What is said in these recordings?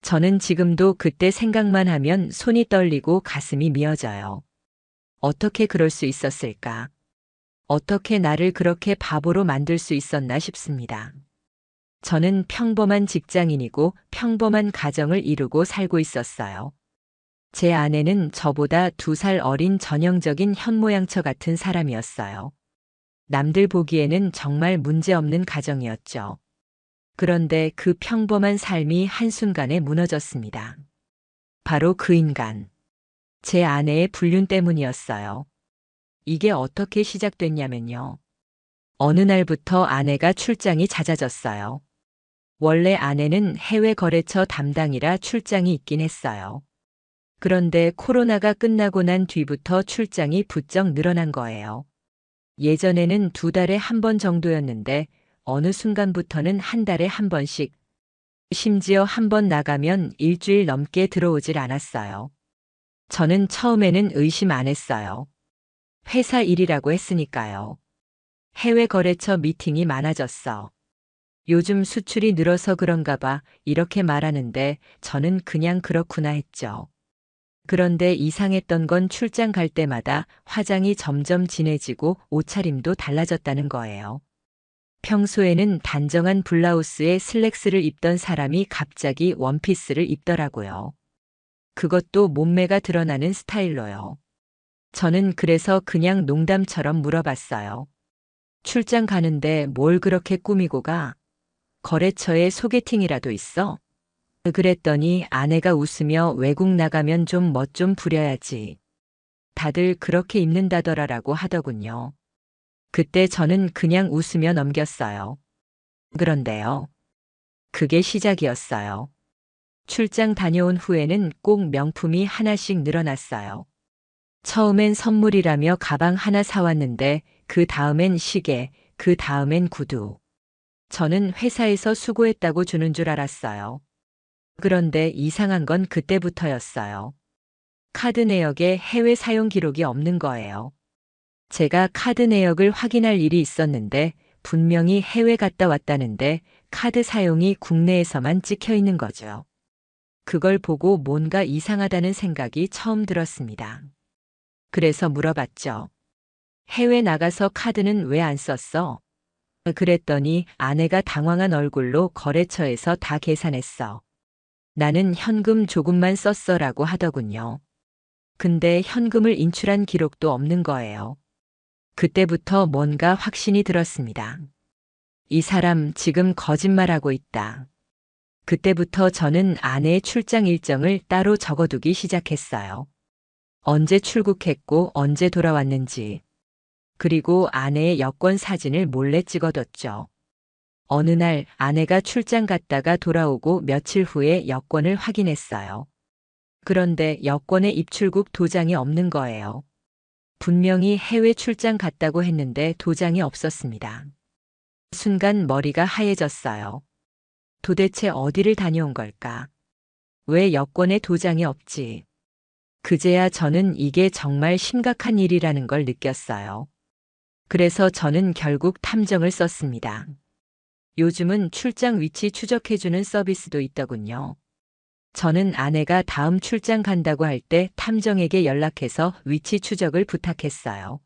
저는 지금도 그때 생각만 하면 손이 떨리고 가슴이 미어져요. 어떻게 그럴 수 있었을까? 어떻게 나를 그렇게 바보로 만들 수 있었나 싶습니다. 저는 평범한 직장인이고 평범한 가정을 이루고 살고 있었어요. 제 아내는 저보다 2살 어린 전형적인 현모양처 같은 사람이었어요. 남들 보기에는 정말 문제없는 가정이었죠. 그런데 그 평범한 삶이 한순간에 무너졌습니다. 바로 그 인간, 제 아내의 불륜 때문이었어요. 이게 어떻게 시작됐냐면요. 어느 날부터 아내가 출장이 잦아졌어요. 원래 아내는 해외 거래처 담당이라 출장이 있긴 했어요. 그런데 코로나가 끝나고 난 뒤부터 출장이 부쩍 늘어난 거예요. 예전에는 2달에 한 번 정도였는데 어느 순간부터는 한 달에 한 번씩, 심지어 한 번 나가면 일주일 넘게 들어오질 않았어요. 저는 처음에는 의심 안 했어요. 회사 일이라고 했으니까요. 해외 거래처 미팅이 많아졌어. 요즘 수출이 늘어서 그런가 봐 이렇게 말하는데 저는 그냥 그렇구나 했죠. 그런데 이상했던 건 출장 갈 때마다 화장이 점점 진해지고 옷차림도 달라졌다는 거예요. 평소에는 단정한 블라우스에 슬랙스를 입던 사람이 갑자기 원피스를 입더라고요. 그것도 몸매가 드러나는 스타일로요. 저는 그래서 그냥 농담처럼 물어봤어요. 출장 가는데 뭘 그렇게 꾸미고 가? 거래처에 소개팅이라도 있어? 그랬더니 아내가 웃으며 외국 나가면 좀 멋 좀 부려야지. 다들 그렇게 입는다더라라고 하더군요. 그때 저는 그냥 웃으며 넘겼어요. 그런데요. 그게 시작이었어요. 출장 다녀온 후에는 꼭 명품이 하나씩 늘어났어요. 처음엔 선물이라며 가방 하나 사왔는데 그 다음엔 시계, 그 다음엔 구두. 저는 회사에서 수고했다고 주는 줄 알았어요. 그런데 이상한 건 그때부터였어요. 카드 내역에 해외 사용 기록이 없는 거예요. 제가 카드 내역을 확인할 일이 있었는데 분명히 해외 갔다 왔다는데 카드 사용이 국내에서만 찍혀 있는 거죠. 그걸 보고 뭔가 이상하다는 생각이 처음 들었습니다. 그래서 물어봤죠. 해외 나가서 카드는 왜 안 썼어? 그랬더니 아내가 당황한 얼굴로 거래처에서 다 계산했어. 나는 현금 조금만 썼어라고 하더군요. 근데 현금을 인출한 기록도 없는 거예요. 그때부터 뭔가 확신이 들었습니다. 이 사람 지금 거짓말하고 있다. 그때부터 저는 아내의 출장 일정을 따로 적어두기 시작했어요. 언제 출국했고 언제 돌아왔는지. 그리고 아내의 여권 사진을 몰래 찍어뒀죠. 어느 날 아내가 출장 갔다가 돌아오고 며칠 후에 여권을 확인했어요. 그런데 여권에 입출국 도장이 없는 거예요. 분명히 해외 출장 갔다고 했는데 도장이 없었습니다. 순간 머리가 하얘졌어요. 도대체 어디를 다녀온 걸까? 왜 여권에 도장이 없지? 그제야 저는 이게 정말 심각한 일이라는 걸 느꼈어요. 그래서 저는 결국 탐정을 썼습니다. 요즘은 출장 위치 추적해주는 서비스도 있더군요. 저는 아내가 다음 출장 간다고 할 때 탐정에게 연락해서 위치 추적을 부탁했어요.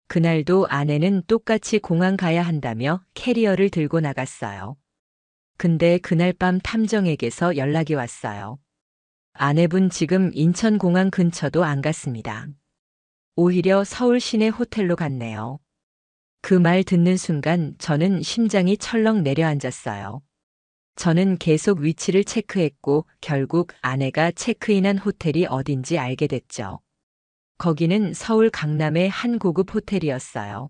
그날도 아내는 똑같이 공항 가야 한다며 캐리어를 들고 나갔어요. 근데 그날 밤 탐정에게서 연락이 왔어요. 아내분 지금 인천공항 근처도 안 갔습니다. 오히려 서울 시내 호텔로 갔네요. 그 말 듣는 순간 저는 심장이 철렁 내려앉았어요. 저는 계속 위치를 체크했고 결국 아내가 체크인한 호텔이 어딘지 알게 됐죠. 거기는 서울 강남의 한 고급 호텔이었어요.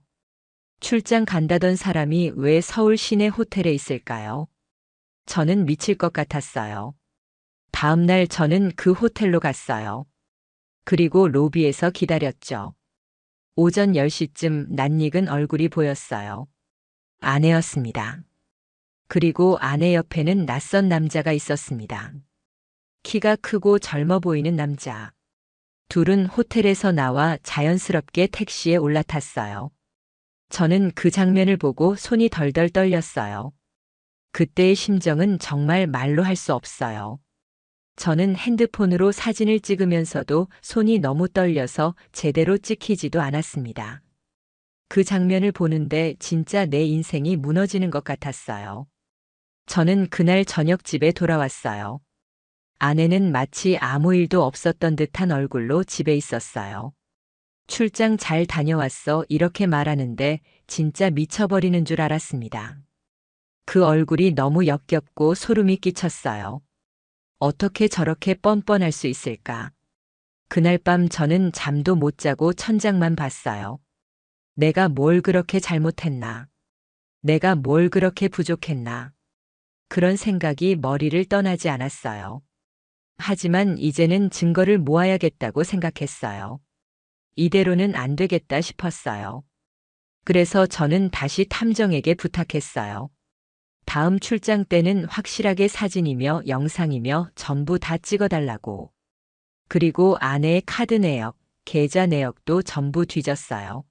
출장 간다던 사람이 왜 서울 시내 호텔에 있을까요? 저는 미칠 것 같았어요. 다음 날 저는 그 호텔로 갔어요. 그리고 로비에서 기다렸죠. 오전 10시쯤 낯익은 얼굴이 보였어요. 아내였습니다. 그리고 아내 옆에는 낯선 남자가 있었습니다. 키가 크고 젊어 보이는 남자. 둘은 호텔에서 나와 자연스럽게 택시에 올라탔어요. 저는 그 장면을 보고 손이 덜덜 떨렸어요. 그때의 심정은 정말 말로 할 수 없어요. 저는 핸드폰으로 사진을 찍으면서도 손이 너무 떨려서 제대로 찍히지도 않았습니다. 그 장면을 보는데 진짜 내 인생이 무너지는 것 같았어요. 저는 그날 저녁 집에 돌아왔어요. 아내는 마치 아무 일도 없었던 듯한 얼굴로 집에 있었어요. 출장 잘 다녀왔어 이렇게 말하는데 진짜 미쳐버리는 줄 알았습니다. 그 얼굴이 너무 역겹고 소름이 끼쳤어요. 어떻게 저렇게 뻔뻔할 수 있을까? 그날 밤 저는 잠도 못 자고 천장만 봤어요. 내가 뭘 그렇게 잘못했나? 내가 뭘 그렇게 부족했나? 그런 생각이 머리를 떠나지 않았어요. 하지만 이제는 증거를 모아야겠다고 생각했어요. 이대로는 안 되겠다 싶었어요. 그래서 저는 다시 탐정에게 부탁했어요. 다음 출장 때는 확실하게 사진이며 영상이며 전부 다 찍어달라고. 그리고 아내의 카드 내역, 계좌 내역도 전부 뒤졌어요.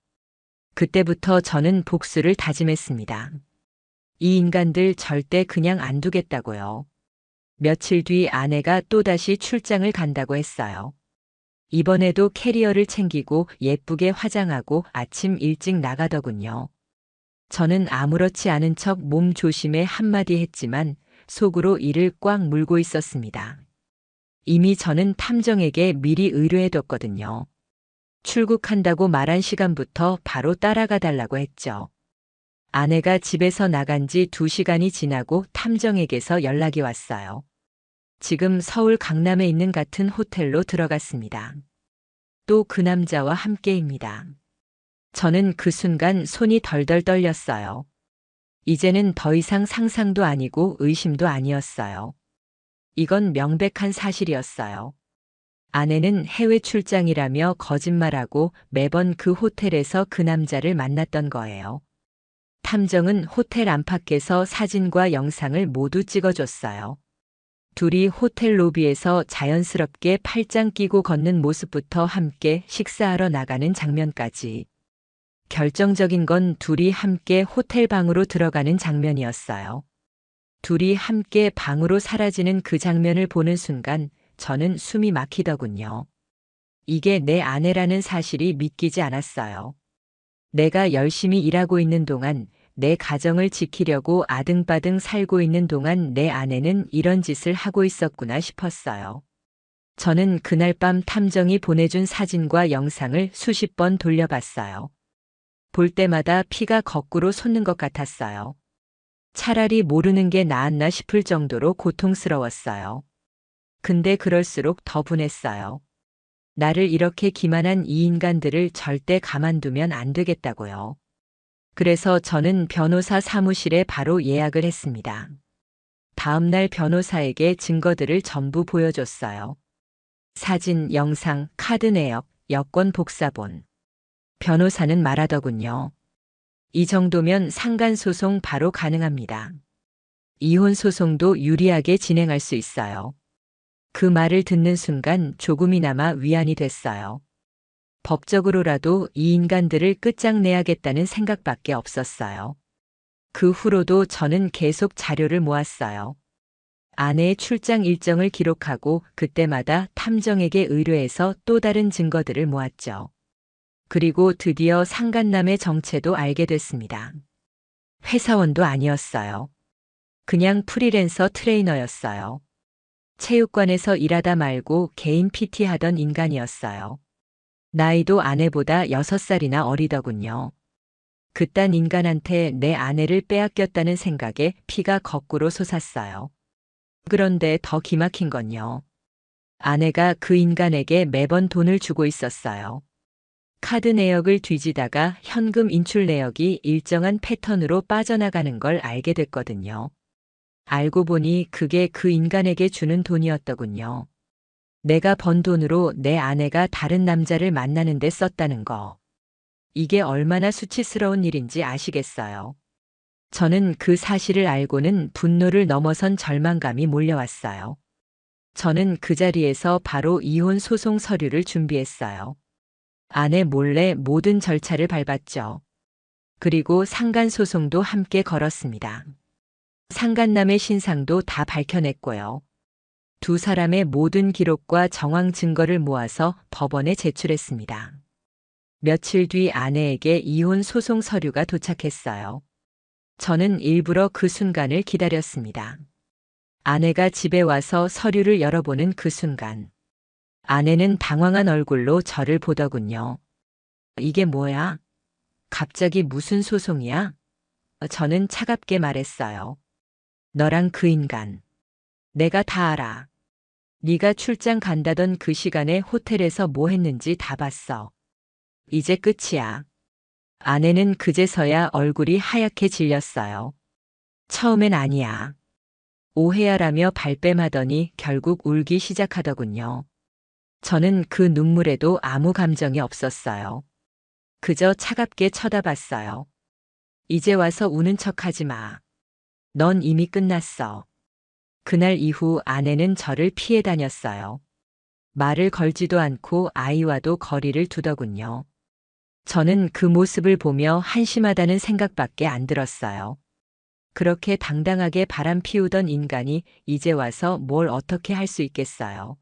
그때부터 저는 복수를 다짐했습니다. 이 인간들 절대 그냥 안 두겠다고요. 며칠 뒤 아내가 또다시 출장을 간다고 했어요. 이번에도 캐리어를 챙기고 예쁘게 화장하고 아침 일찍 나가더군요. 저는 아무렇지 않은 척 몸 조심해 한마디 했지만 속으로 이를 꽉 물고 있었습니다. 이미 저는 탐정에게 미리 의뢰해뒀거든요. 출국한다고 말한 시간부터 바로 따라가 달라고 했죠. 아내가 집에서 나간 지 2시간이 지나고 탐정에게서 연락이 왔어요. 지금 서울 강남에 있는 같은 호텔로 들어갔습니다. 또 그 남자와 함께입니다. 저는 그 순간 손이 덜덜 떨렸어요. 이제는 더 이상 상상도 아니고 의심도 아니었어요. 이건 명백한 사실이었어요. 아내는 해외 출장이라며 거짓말하고 매번 그 호텔에서 그 남자를 만났던 거예요. 탐정은 호텔 안팎에서 사진과 영상을 모두 찍어줬어요. 둘이 호텔 로비에서 자연스럽게 팔짱 끼고 걷는 모습부터 함께 식사하러 나가는 장면까지. 결정적인 건 둘이 함께 호텔 방으로 들어가는 장면이었어요. 둘이 함께 방으로 사라지는 그 장면을 보는 순간 저는 숨이 막히더군요. 이게 내 아내라는 사실이 믿기지 않았어요. 내가 열심히 일하고 있는 동안, 내 가정을 지키려고 아등바등 살고 있는 동안 내 아내는 이런 짓을 하고 있었구나 싶었어요. 저는 그날 밤 탐정이 보내준 사진과 영상을 수십 번 돌려봤어요. 볼 때마다 피가 거꾸로 솟는 것 같았어요. 차라리 모르는 게 나았나 싶을 정도로 고통스러웠어요. 근데 그럴수록 더 분했어요. 나를 이렇게 기만한 이 인간들을 절대 가만두면 안 되겠다고요. 그래서 저는 변호사 사무실에 바로 예약을 했습니다. 다음 날 변호사에게 증거들을 전부 보여줬어요. 사진, 영상, 카드 내역, 여권 복사본. 변호사는 말하더군요. 이 정도면 상간소송 바로 가능합니다. 이혼소송도 유리하게 진행할 수 있어요. 그 말을 듣는 순간 조금이나마 위안이 됐어요. 법적으로라도 이 인간들을 끝장내야겠다는 생각밖에 없었어요. 그 후로도 저는 계속 자료를 모았어요. 아내의 출장 일정을 기록하고 그때마다 탐정에게 의뢰해서 또 다른 증거들을 모았죠. 그리고 드디어 상간남의 정체도 알게 됐습니다. 회사원도 아니었어요. 그냥 프리랜서 트레이너였어요. 체육관에서 일하다 말고 개인 PT 하던 인간이었어요. 나이도 아내보다 6살이나 어리더군요. 그딴 인간한테 내 아내를 빼앗겼다는 생각에 피가 거꾸로 솟았어요. 그런데 더 기막힌 건요. 아내가 그 인간에게 매번 돈을 주고 있었어요. 카드 내역을 뒤지다가 현금 인출 내역이 일정한 패턴으로 빠져나가는 걸 알게 됐거든요. 알고 보니 그게 그 인간에게 주는 돈이었더군요. 내가 번 돈으로 내 아내가 다른 남자를 만나는 데 썼다는 거. 이게 얼마나 수치스러운 일인지 아시겠어요? 저는 그 사실을 알고는 분노를 넘어선 절망감이 몰려왔어요. 저는 그 자리에서 바로 이혼 소송 서류를 준비했어요. 아내 몰래 모든 절차를 밟았죠. 그리고 상간소송도 함께 걸었습니다. 상간남의 신상도 다 밝혀냈고요. 두 사람의 모든 기록과 정황 증거를 모아서 법원에 제출했습니다. 며칠 뒤 아내에게 이혼 소송 서류가 도착했어요. 저는 일부러 그 순간을 기다렸습니다. 아내가 집에 와서 서류를 열어보는 그 순간, 아내는 당황한 얼굴로 저를 보더군요. 이게 뭐야? 갑자기 무슨 소송이야? 저는 차갑게 말했어요. 너랑 그 인간. 내가 다 알아. 네가 출장 간다던 그 시간에 호텔에서 뭐 했는지 다 봤어. 이제 끝이야. 아내는 그제서야 얼굴이 하얗게 질렸어요. 처음엔 아니야. 오해야라며 발뺌하더니 결국 울기 시작하더군요. 저는 그 눈물에도 아무 감정이 없었어요. 그저 차갑게 쳐다봤어요. 이제 와서 우는 척하지 마. 넌 이미 끝났어. 그날 이후 아내는 저를 피해 다녔어요. 말을 걸지도 않고 아이와도 거리를 두더군요. 저는 그 모습을 보며 한심하다는 생각밖에 안 들었어요. 그렇게 당당하게 바람 피우던 인간이 이제 와서 뭘 어떻게 할 수 있겠어요.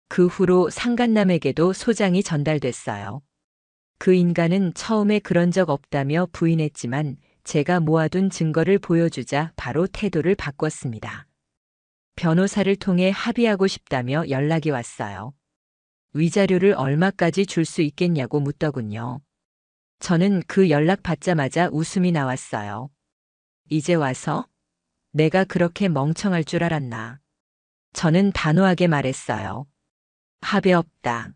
그 후로 상간남에게도 소장이 전달됐어요. 그 인간은 처음에 그런 적 없다며 부인했지만 제가 모아둔 증거를 보여주자 바로 태도를 바꿨습니다. 변호사를 통해 합의하고 싶다며 연락이 왔어요. 위자료를 얼마까지 줄 수 있겠냐고 묻더군요. 저는 그 연락 받자마자 웃음이 나왔어요. 이제 와서? 내가 그렇게 멍청할 줄 알았나. 저는 단호하게 말했어요. 합의 없다.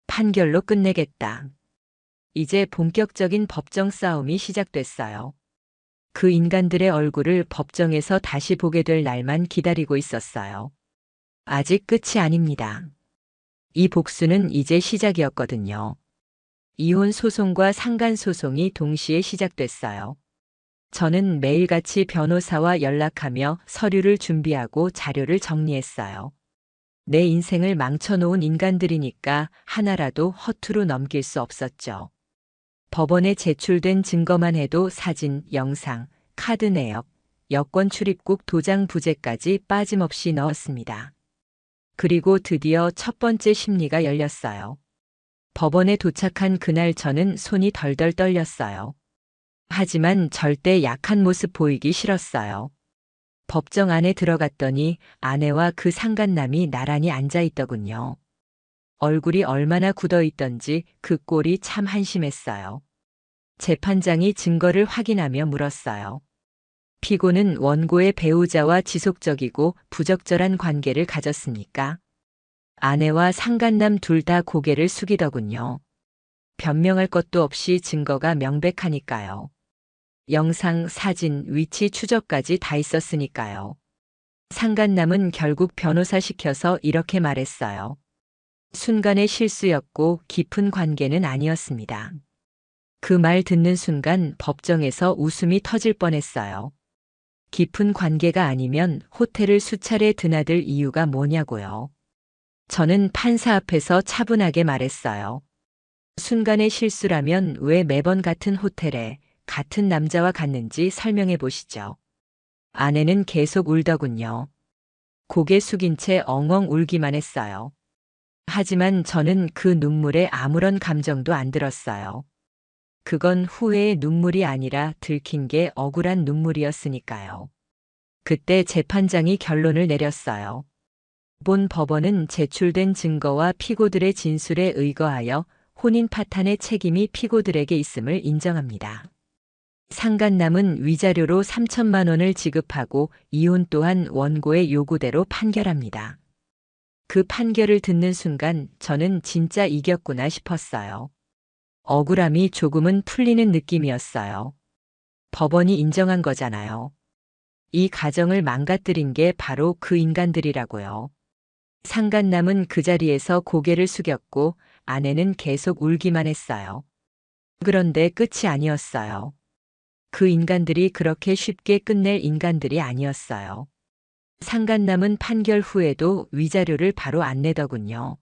판결로 끝내겠다. 이제 본격적인 법정 싸움이 시작됐어요. 그 인간들의 얼굴을 법정에서 다시 보게 될 날만 기다리고 있었어요. 아직 끝이 아닙니다. 이 복수는 이제 시작이었거든요. 이혼 소송과 상간 소송이 동시에 시작됐어요. 저는 매일같이 변호사와 연락하며 서류를 준비하고 자료를 정리했어요. 내 인생을 망쳐놓은 인간들이니까 하나라도 허투루 넘길 수 없었죠. 법원에 제출된 증거만 해도 사진, 영상, 카드 내역, 여권 출입국 도장 부재까지 빠짐없이 넣었습니다. 그리고 드디어 첫 번째 심리가 열렸어요. 법원에 도착한 그날 저는 손이 덜덜 떨렸어요. 하지만 절대 약한 모습 보이기 싫었어요. 법정 안에 들어갔더니 아내와 그 상간남이 나란히 앉아 있더군요. 얼굴이 얼마나 굳어 있던지 그 꼴이 참 한심했어요. 재판장이 증거를 확인하며 물었어요. 피고는 원고의 배우자와 지속적이고 부적절한 관계를 가졌습니까? 아내와 상간남 둘 다 고개를 숙이더군요. 변명할 것도 없이 증거가 명백하니까요. 영상, 사진, 위치 추적까지 다 있었으니까요. 상간남은 결국 변호사 시켜서 이렇게 말했어요. 순간의 실수였고 깊은 관계는 아니었습니다. 그 말 듣는 순간 법정에서 웃음이 터질 뻔했어요. 깊은 관계가 아니면 호텔을 수차례 드나들 이유가 뭐냐고요. 저는 판사 앞에서 차분하게 말했어요. 순간의 실수라면 왜 매번 같은 호텔에 같은 남자와 갔는지 설명해 보시죠. 아내는 계속 울더군요. 고개 숙인 채 엉엉 울기만 했어요. 하지만 저는 그 눈물에 아무런 감정도 안 들었어요. 그건 후회의 눈물이 아니라 들킨 게 억울한 눈물이었으니까요. 그때 재판장이 결론을 내렸어요. 본 법원은 제출된 증거와 피고들의 진술에 의거하여 혼인 파탄의 책임이 피고들에게 있음을 인정합니다. 상간남은 위자료로 3천만 원을 지급하고 이혼 또한 원고의 요구대로 판결합니다. 그 판결을 듣는 순간 저는 진짜 이겼구나 싶었어요. 억울함이 조금은 풀리는 느낌이었어요. 법원이 인정한 거잖아요. 이 가정을 망가뜨린 게 바로 그 인간들이라고요. 상간남은 그 자리에서 고개를 숙였고 아내는 계속 울기만 했어요. 그런데 끝이 아니었어요. 그 인간들이 그렇게 쉽게 끝낼 인간들이 아니었어요. 상간남은 판결 후에도 위자료를 바로 안 내더군요.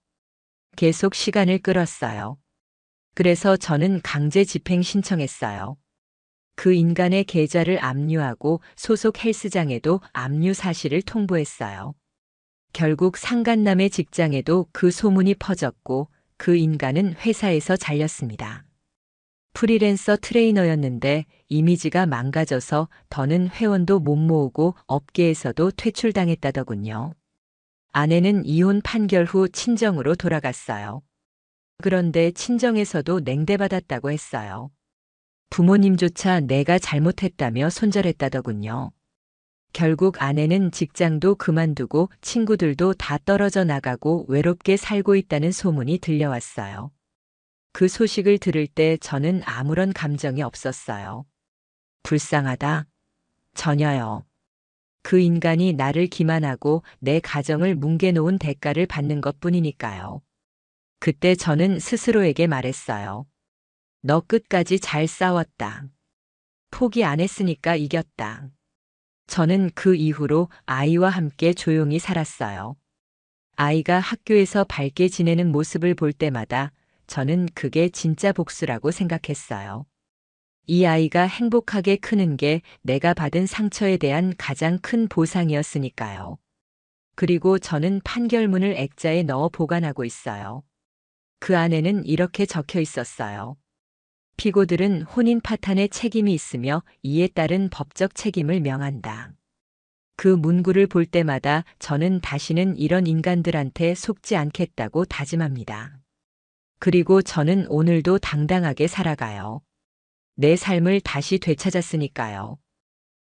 계속 시간을 끌었어요. 그래서 저는 강제 집행 신청했어요. 그 인간의 계좌를 압류하고 소속 헬스장에도 압류 사실을 통보했어요. 결국 상간남의 직장에도 그 소문이 퍼졌고 그 인간은 회사에서 잘렸습니다. 프리랜서 트레이너였는데 이미지가 망가져서 더는 회원도 못 모으고 업계에서도 퇴출당했다더군요. 아내는 이혼 판결 후 친정으로 돌아갔어요. 그런데 친정에서도 냉대받았다고 했어요. 부모님조차 내가 잘못했다며 손절했다더군요. 결국 아내는 직장도 그만두고 친구들도 다 떨어져 나가고 외롭게 살고 있다는 소문이 들려왔어요. 그 소식을 들을 때 저는 아무런 감정이 없었어요. 불쌍하다? 전혀요. 그 인간이 나를 기만하고 내 가정을 뭉개놓은 대가를 받는 것뿐이니까요. 그때 저는 스스로에게 말했어요. 너 끝까지 잘 싸웠다. 포기 안 했으니까 이겼다. 저는 그 이후로 아이와 함께 조용히 살았어요. 아이가 학교에서 밝게 지내는 모습을 볼 때마다 저는 그게 진짜 복수라고 생각했어요. 이 아이가 행복하게 크는 게 내가 받은 상처에 대한 가장 큰 보상이었으니까요. 그리고 저는 판결문을 액자에 넣어 보관하고 있어요. 그 안에는 이렇게 적혀 있었어요. 피고들은 혼인 파탄에 책임이 있으며 이에 따른 법적 책임을 명한다. 그 문구를 볼 때마다 저는 다시는 이런 인간들한테 속지 않겠다고 다짐합니다. 그리고 저는 오늘도 당당하게 살아가요. 내 삶을 다시 되찾았으니까요.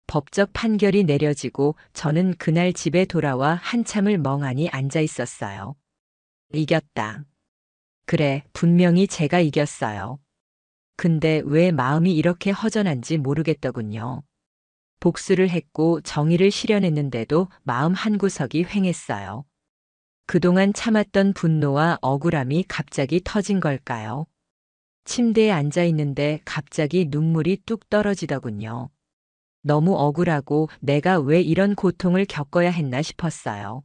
법적 판결이 내려지고 저는 그날 집에 돌아와 한참을 멍하니 앉아 있었어요. 이겼다. 그래, 분명히 제가 이겼어요. 근데 왜 마음이 이렇게 허전한지 모르겠더군요. 복수를 했고 정의를 실현했는데도 마음 한구석이 휑했어요. 그동안 참았던 분노와 억울함이 갑자기 터진 걸까요? 침대에 앉아 있는데 갑자기 눈물이 뚝 떨어지더군요. 너무 억울하고 내가 왜 이런 고통을 겪어야 했나 싶었어요.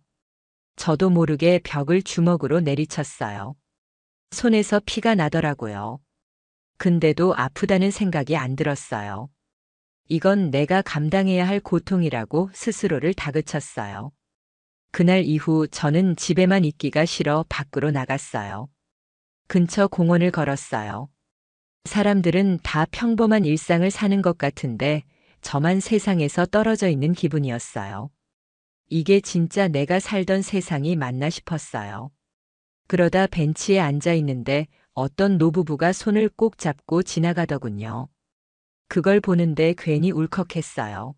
저도 모르게 벽을 주먹으로 내리쳤어요. 손에서 피가 나더라고요. 근데도 아프다는 생각이 안 들었어요. 이건 내가 감당해야 할 고통이라고 스스로를 다그쳤어요. 그날 이후 저는 집에만 있기가 싫어 밖으로 나갔어요. 근처 공원을 걸었어요. 사람들은 다 평범한 일상을 사는 것 같은데 저만 세상에서 떨어져 있는 기분이었어요. 이게 진짜 내가 살던 세상이 맞나 싶었어요. 그러다 벤치에 앉아 있는데 어떤 노부부가 손을 꼭 잡고 지나가더군요. 그걸 보는데 괜히 울컥했어요.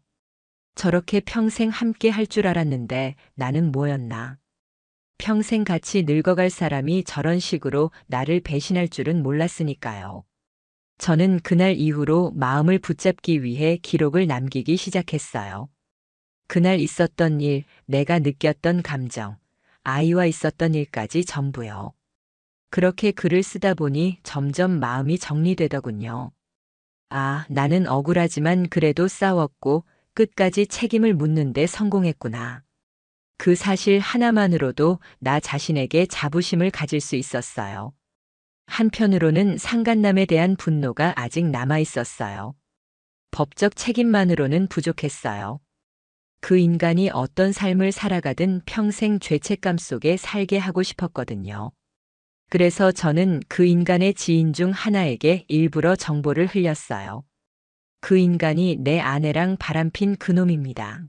저렇게 평생 함께 할 줄 알았는데 나는 뭐였나. 평생 같이 늙어갈 사람이 저런 식으로 나를 배신할 줄은 몰랐으니까요. 저는 그날 이후로 마음을 붙잡기 위해 기록을 남기기 시작했어요. 그날 있었던 일, 내가 느꼈던 감정, 아이와 있었던 일까지 전부요. 그렇게 글을 쓰다 보니 점점 마음이 정리되더군요. 아, 나는 억울하지만 그래도 싸웠고 끝까지 책임을 묻는데 성공했구나. 그 사실 하나만으로도 나 자신에게 자부심을 가질 수 있었어요. 한편으로는 상간남에 대한 분노가 아직 남아 있었어요. 법적 책임만으로는 부족했어요. 그 인간이 어떤 삶을 살아가든 평생 죄책감 속에 살게 하고 싶었거든요. 그래서 저는 그 인간의 지인 중 하나에게 일부러 정보를 흘렸어요. 그 인간이 내 아내랑 바람핀 그놈입니다.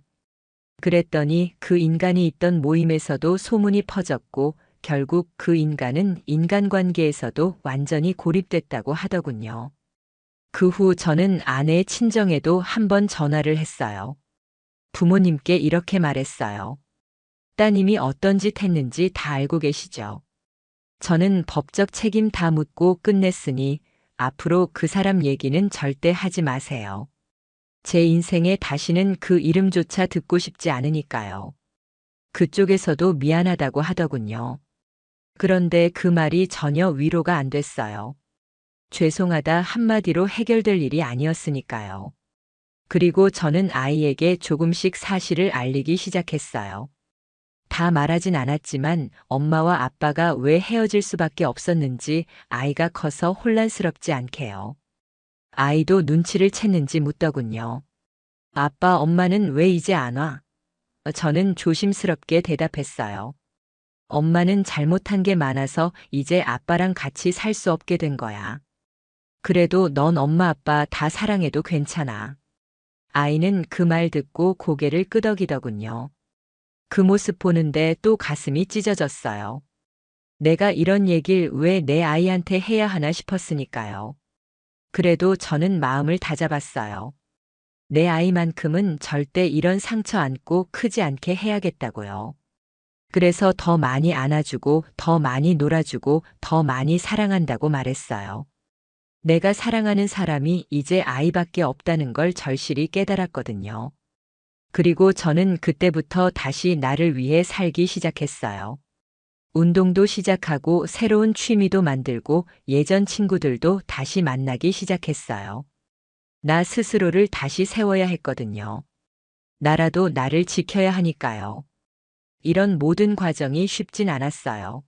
그랬더니 그 인간이 있던 모임에서도 소문이 퍼졌고 결국 그 인간은 인간관계에서도 완전히 고립됐다고 하더군요. 그 후 저는 아내의 친정에도 한번 전화를 했어요. 부모님께 이렇게 말했어요. 따님이 어떤 짓 했는지 다 알고 계시죠? 저는 법적 책임 다 묻고 끝냈으니 앞으로 그 사람 얘기는 절대 하지 마세요. 제 인생에 다시는 그 이름조차 듣고 싶지 않으니까요. 그쪽에서도 미안하다고 하더군요. 그런데 그 말이 전혀 위로가 안 됐어요. 죄송하다 한마디로 해결될 일이 아니었으니까요. 그리고 저는 아이에게 조금씩 사실을 알리기 시작했어요. 다 말하진 않았지만 엄마와 아빠가 왜 헤어질 수밖에 없었는지 아이가 커서 혼란스럽지 않게요. 아이도 눈치를 챘는지 묻더군요. 아빠, 엄마는 왜 이제 안 와? 저는 조심스럽게 대답했어요. 엄마는 잘못한 게 많아서 이제 아빠랑 같이 살 수 없게 된 거야. 그래도 넌 엄마 아빠 다 사랑해도 괜찮아. 아이는 그 말 듣고 고개를 끄덕이더군요. 그 모습 보는데 또 가슴이 찢어졌어요. 내가 이런 얘길 왜 내 아이한테 해야 하나 싶었으니까요. 그래도 저는 마음을 다잡았어요. 내 아이만큼은 절대 이런 상처 안고 크지 않게 해야겠다고요. 그래서 더 많이 안아주고, 더 많이 놀아주고, 더 많이 사랑한다고 말했어요. 내가 사랑하는 사람이 이제 아이밖에 없다는 걸 절실히 깨달았거든요. 그리고 저는 그때부터 다시 나를 위해 살기 시작했어요. 운동도 시작하고 새로운 취미도 만들고 예전 친구들도 다시 만나기 시작했어요. 나 스스로를 다시 세워야 했거든요. 나라도 나를 지켜야 하니까요. 이런 모든 과정이 쉽진 않았어요.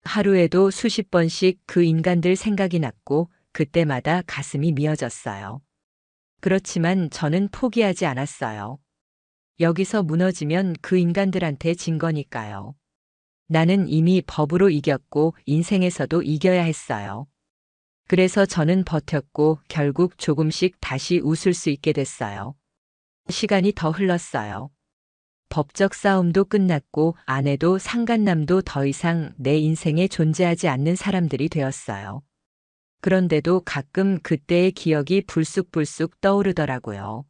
하루에도 수십 번씩 그 인간들 생각이 났고 그때마다 가슴이 미어졌어요. 그렇지만 저는 포기하지 않았어요. 여기서 무너지면 그 인간들한테 진 거니까요. 나는 이미 법으로 이겼고 인생에서도 이겨야 했어요. 그래서 저는 버텼고 결국 조금씩 다시 웃을 수 있게 됐어요. 시간이 더 흘렀어요. 법적 싸움도 끝났고 아내도 상간남도 더 이상 내 인생에 존재하지 않는 사람들이 되었어요. 그런데도 가끔 그때의 기억이 불쑥불쑥 떠오르더라고요.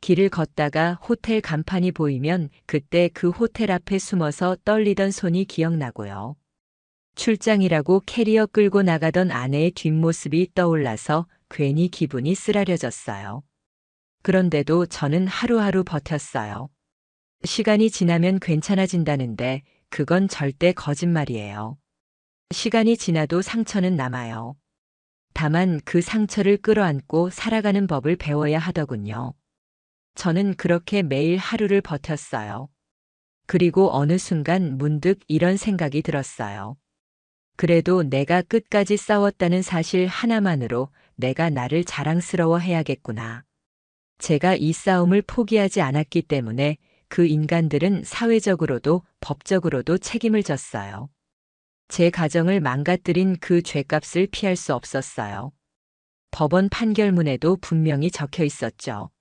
길을 걷다가 호텔 간판이 보이면 그때 그 호텔 앞에 숨어서 떨리던 손이 기억나고요. 출장이라고 캐리어 끌고 나가던 아내의 뒷모습이 떠올라서 괜히 기분이 쓰라려졌어요. 그런데도 저는 하루하루 버텼어요. 시간이 지나면 괜찮아진다는데 그건 절대 거짓말이에요. 시간이 지나도 상처는 남아요. 다만 그 상처를 끌어안고 살아가는 법을 배워야 하더군요. 저는 그렇게 매일 하루를 버텼어요. 그리고 어느 순간 문득 이런 생각이 들었어요. 그래도 내가 끝까지 싸웠다는 사실 하나만으로 내가 나를 자랑스러워 해야겠구나. 제가 이 싸움을 포기하지 않았기 때문에 그 인간들은 사회적으로도 법적으로도 책임을 졌어요. 제 가정을 망가뜨린 그 죄값을 피할 수 없었어요. 법원 판결문에도 분명히 적혀 있었죠.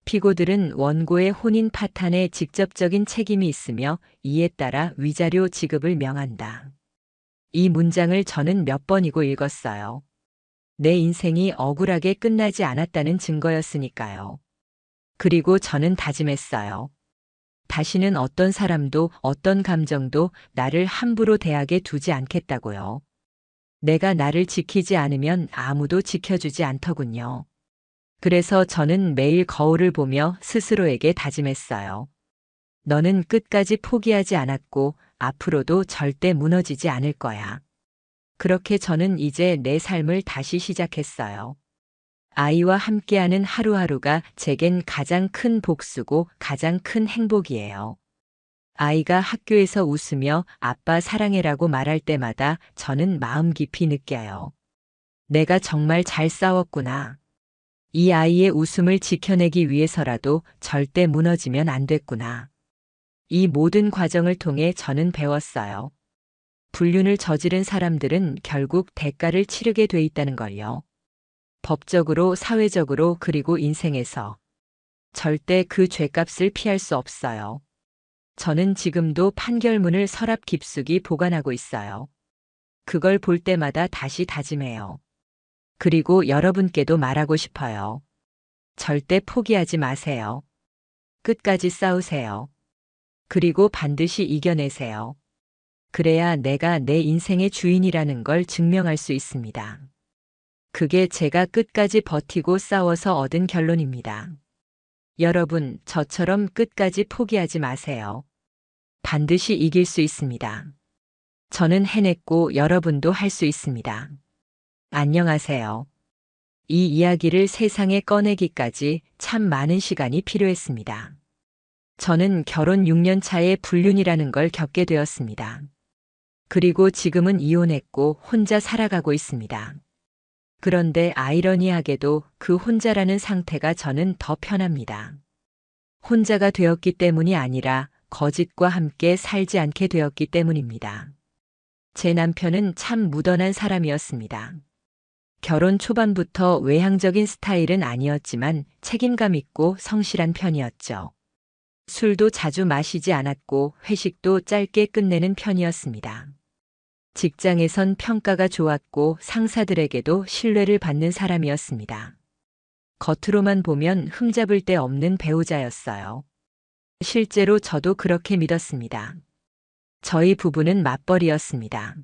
피고들은 원고의 혼인 파탄에 직접적인 책임이 있으며 이에 따라 위자료 지급을 명한다. 이 문장을 저는 몇 번이고 읽었어요. 내 인생이 억울하게 끝나지 않았다는 증거였으니까요. 그리고 저는 다짐했어요. 다시는 어떤 사람도 어떤 감정도 나를 함부로 대하게 두지 않겠다고요. 내가 나를 지키지 않으면 아무도 지켜주지 않더군요. 그래서 저는 매일 거울을 보며 스스로에게 다짐했어요. 너는 끝까지 포기하지 않았고 앞으로도 절대 무너지지 않을 거야. 그렇게 저는 이제 내 삶을 다시 시작했어요. 아이와 함께하는 하루하루가 제겐 가장 큰 복수고 가장 큰 행복이에요. 아이가 학교에서 웃으며 아빠 사랑해라고 말할 때마다 저는 마음 깊이 느껴요. 내가 정말 잘 싸웠구나. 이 아이의 웃음을 지켜내기 위해서라도 절대 무너지면 안 됐구나. 이 모든 과정을 통해 저는 배웠어요. 불륜을 저지른 사람들은 결국 대가를 치르게 돼 있다는 걸요. 법적으로, 사회적으로, 그리고 인생에서. 절대 그 죄값을 피할 수 없어요. 저는 지금도 판결문을 서랍 깊숙이 보관하고 있어요. 그걸 볼 때마다 다시 다짐해요. 그리고 여러분께도 말하고 싶어요. 절대 포기하지 마세요. 끝까지 싸우세요. 그리고 반드시 이겨내세요. 그래야 내가 내 인생의 주인이라는 걸 증명할 수 있습니다. 그게 제가 끝까지 버티고 싸워서 얻은 결론입니다. 여러분, 저처럼 끝까지 포기하지 마세요. 반드시 이길 수 있습니다. 저는 해냈고 여러분도 할 수 있습니다. 안녕하세요. 이 이야기를 세상에 꺼내기까지 참 많은 시간이 필요했습니다. 저는 결혼 6년 차에 불륜이라는 걸 겪게 되었습니다. 그리고 지금은 이혼했고 혼자 살아가고 있습니다. 그런데 아이러니하게도 그 혼자라는 상태가 저는 더 편합니다. 혼자가 되었기 때문이 아니라 거짓과 함께 살지 않게 되었기 때문입니다. 제 남편은 참 무던한 사람이었습니다. 결혼 초반부터 외향적인 스타일은 아니었지만 책임감 있고 성실한 편이었죠. 술도 자주 마시지 않았고 회식도 짧게 끝내는 편이었습니다. 직장에선 평가가 좋았고 상사들에게도 신뢰를 받는 사람이었습니다. 겉으로만 보면 흠잡을 데 없는 배우자였어요. 실제로 저도 그렇게 믿었습니다. 저희 부부는 맞벌이였습니다.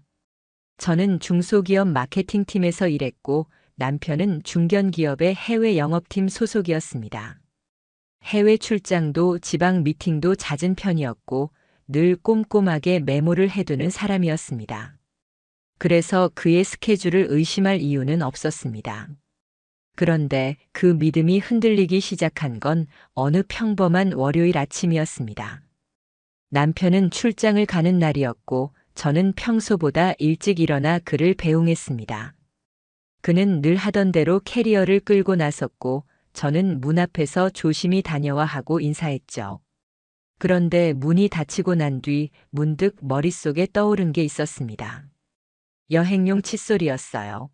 저는 중소기업 마케팅팀에서 일했고 남편은 중견기업의 해외 영업팀 소속이었습니다. 해외 출장도 지방 미팅도 잦은 편이었고 늘 꼼꼼하게 메모를 해두는 사람이었습니다. 그래서 그의 스케줄을 의심할 이유는 없었습니다. 그런데 그 믿음이 흔들리기 시작한 건 어느 평범한 월요일 아침이었습니다. 남편은 출장을 가는 날이었고 저는 평소보다 일찍 일어나 그를 배웅했습니다. 그는 늘 하던 대로 캐리어를 끌고 나섰고 저는 문 앞에서 조심히 다녀와 하고 인사했죠. 그런데 문이 닫히고 난 뒤 문득 머릿속에 떠오른 게 있었습니다. 여행용 칫솔이었어요.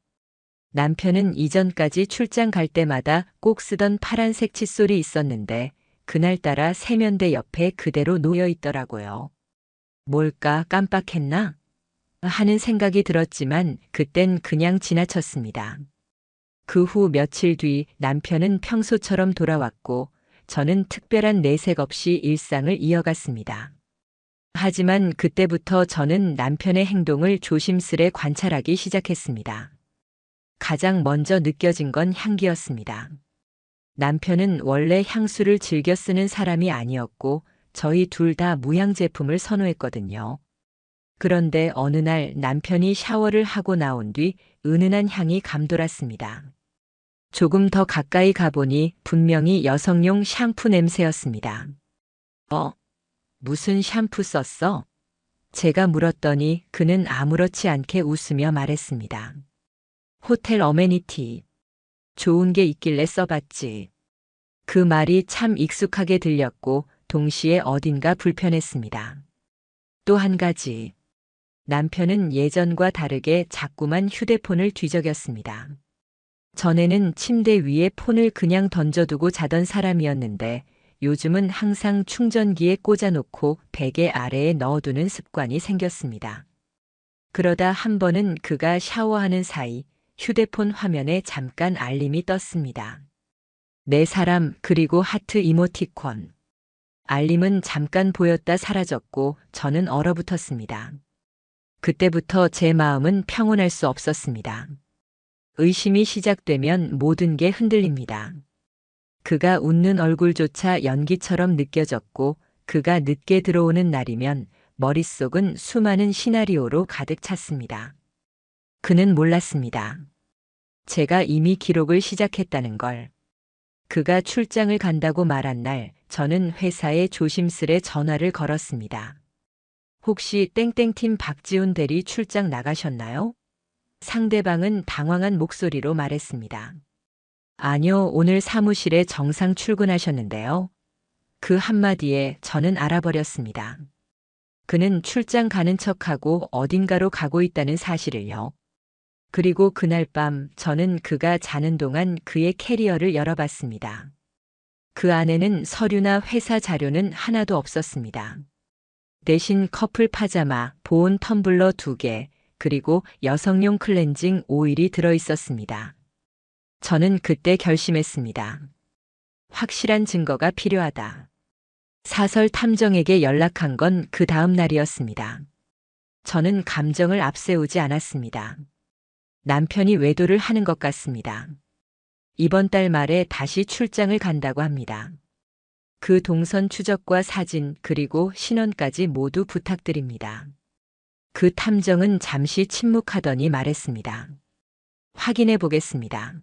남편은 이전까지 출장 갈 때마다 꼭 쓰던 파란색 칫솔이 있었는데 그날따라 세면대 옆에 그대로 놓여 있더라고요. 뭘까 깜빡했나? 하는 생각이 들었지만 그땐 그냥 지나쳤습니다. 그 후 며칠 뒤 남편은 평소처럼 돌아왔고 저는 특별한 내색 없이 일상을 이어갔습니다. 하지만 그때부터 저는 남편의 행동을 조심스레 관찰하기 시작했습니다. 가장 먼저 느껴진 건 향기였습니다. 남편은 원래 향수를 즐겨 쓰는 사람이 아니었고 저희 둘 다 무향 제품을 선호했거든요. 그런데 어느 날 남편이 샤워를 하고 나온 뒤 은은한 향이 감돌았습니다. 조금 더 가까이 가보니 분명히 여성용 샴푸 냄새였습니다. 무슨 샴푸 썼어? 제가 물었더니 그는 아무렇지 않게 웃으며 말했습니다. 호텔 어메니티. 좋은 게 있길래 써봤지. 그 말이 참 익숙하게 들렸고 동시에 어딘가 불편했습니다. 또 한 가지. 남편은 예전과 다르게 자꾸만 휴대폰을 뒤적였습니다. 전에는 침대 위에 폰을 그냥 던져두고 자던 사람이었는데 요즘은 항상 충전기에 꽂아놓고 베개 아래에 넣어두는 습관이 생겼습니다. 그러다 한 번은 그가 샤워하는 사이 휴대폰 화면에 잠깐 알림이 떴습니다. 내 사람 그리고 하트 이모티콘. 알림은 잠깐 보였다 사라졌고 저는 얼어붙었습니다. 그때부터 제 마음은 평온할 수 없었습니다. 의심이 시작되면 모든 게 흔들립니다. 그가 웃는 얼굴조차 연기처럼 느껴졌고 그가 늦게 들어오는 날이면 머릿속은 수많은 시나리오로 가득 찼습니다. 그는 몰랐습니다. 제가 이미 기록을 시작했다는 걸. 그가 출장을 간다고 말한 날 저는 회사에 조심스레 전화를 걸었습니다. 혹시 땡땡팀 박지훈 대리 출장 나가셨나요? 상대방은 당황한 목소리로 말했습니다. 아니요, 오늘 사무실에 정상 출근하셨는데요. 그 한마디에 저는 알아버렸습니다. 그는 출장 가는 척하고 어딘가로 가고 있다는 사실을요. 그리고 그날 밤 저는 그가 자는 동안 그의 캐리어를 열어봤습니다. 그 안에는 서류나 회사 자료는 하나도 없었습니다. 대신 커플 파자마, 보온 텀블러 2개, 그리고 여성용 클렌징 오일이 들어있었습니다. 저는 그때 결심했습니다. 확실한 증거가 필요하다. 사설 탐정에게 연락한 건 그 다음 날이었습니다. 저는 감정을 앞세우지 않았습니다. 남편이 외도를 하는 것 같습니다. 이번 달 말에 다시 출장을 간다고 합니다. 그 동선 추적과 사진 그리고 신원까지 모두 부탁드립니다. 그 탐정은 잠시 침묵하더니 말했습니다. 확인해 보겠습니다.